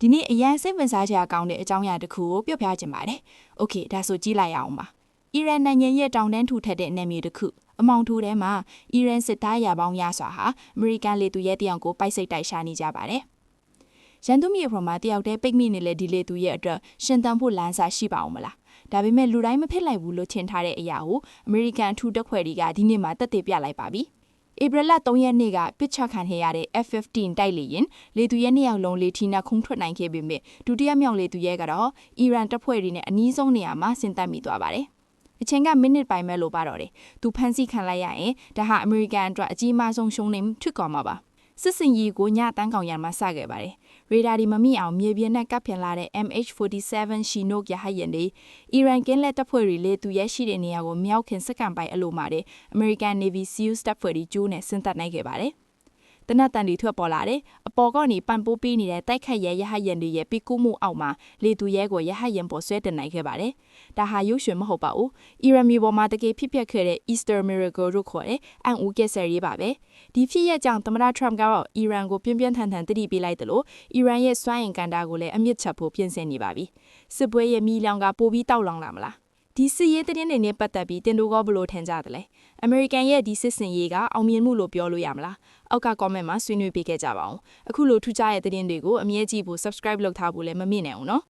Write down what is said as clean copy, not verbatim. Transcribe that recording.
ဒီနေ့အရန်စိတ်ဝင်စားစရာကောင်းတဲ့အကြောင်းအရာတစ်ခုကိုပြောပြချင်ပါတယ်။ Okay ဒါဆိုကြည့်လိုက်အောင်ပါ။အီရန်နိုင်ငံရဲ့တောင်တန်းထူထပ်တဲ့နယ်မြေတစ်ခုအမောင်ထူထဲမှာအီရန်စစ်သားရာပေါင်းများစွာဟာအမေရိကန်လေသူရဲတယောက်ကိုပိုက်စိတ်တိုက်ရှာနေကြပါတယ်။ရန်သူမြေပေါ်မှာတယောက်တည်းပိတ်မိနေတဲ့ဒီလေသူရဲအတွက်ရှင်သန်ဖို့လမ်းစာရှိပါအောင်မလား။ဒါပေမဲ့လူတိုင်းမဖြစ်လိုက်ဘူးလို့ထင်ထားတဲ့အရာကိုအမေရိကန်အထူးတပ်ဖွဲ့တွေကဒီနေ့မှသက်သေပြလိုက်ပါပြီ။ဧပြီလ3ရက်နေ့ကပစ်ချခံခဲ့ရတဲ့ F-15 တိုက်လေယာဉ်လေသူရဲနှစ်ယောက်လုံးလေထီနာခုန်ထွက်နိုင်ခဲ့ပေမဲ့ဒုတိယမြောက်လေသူရဲကတော့အီရန်တပ်ဖွဲ့တွေနဲ့အနီးဆုံးနေရာမှာဆင်းသက်မိသွားပါတယ်။အချိန်ကမိနစ်ပိုင်းပဲလို့ပါတော့တယ်။သူဖမ်းဆီးခံလိုက်ရရင်ဒါဟာအမေရိကန်အတွက်အကြီးမားဆုံးရှုံးနိမ့်ထွက်သွားမှာပါ။စစ်စင်ကြီးကိုညတန်းကောင်ရံမှာစခဲ့ပါတယ်။ရေဒါဒီမမိအောင်မြေပြင်နဲ့ကပ်ဖြန်လာတဲ့ MH-47 Chinook ရဟတ်ယာဉ်တွေအီရန်ကင်းလက်တပ်ဖွဲ့တွေလေသူရဲရှိတဲ့နေရာကိုမြောက်ခင်စက္ကန့်ပိုင်းအလိုမှာတဲ့အမေရိကန် Navy SEALs တပ်ဖွဲ့တွေကျိုးနဲ့ဆင်းသက်နိုင်ခဲ့ပါတယ်။တနက်တန်တွေထွက်ပေါ်လာတယ်။အပေါ်ကနေပန်ပိုးပေးနေတဲ့တိုက်ခတ်ရဲရဟတ်ယာဉ်တွေရဲ့ပြီးကူးမှုအောက်မှာလေသူရဲကိုရဟတ်ယာဉ်ပေါ်ဆွဲတင်နိုင်ခဲ့ပါတယ်။ဒါဟာရုပ်ရှင်မဟုတ်ပါဘူး။အီရန်မြေပေါ်မှာတကယ်ဖြစ်ပျက်ခဲ့တဲ့ Easter Miracle လို့ခေါ်တဲ့အံ့ဩကဲဆယ်ရေးပါပဲ။ဒီဖြစ်ရပ်ကြောင့်သမ္မတ Trump ကတော့အီရန်ကိုပြင်းပြင်းထန်ထန်တတိပေးလိုက်တယ်လို့အီရန်ရဲ့စွမ်းအင်ကန်တာကိုလည်းအမြင့်ချက်ဖို့ပြင်ဆင်နေပါပြီ။စစ်ပွဲရဲ့မီးလောင်ကပိုပြီးတောက်လောင်လာမလား။ဒီစစ်ရေးသတင်းတွေနဲ့ပတ်သက်ပြီးတင်တို့ကဘလို့ထင်ကြသလဲ။ အမေရိကန်ရဲ့ဒီစစ်စင်ရေးကအောင်မြင်မှုလို့ပြောလို့ရမလား။အောက်က comment မှာဆွေးနွေးပေးခဲ့ကြပါဦး။အခုလိုထူးခြားတဲ့သတင်းတွေကိုအမြဲကြည့်ဖို့ subscribe လုပ်ထားဖို့လည်းမမေ့နဲ့အောင်နော်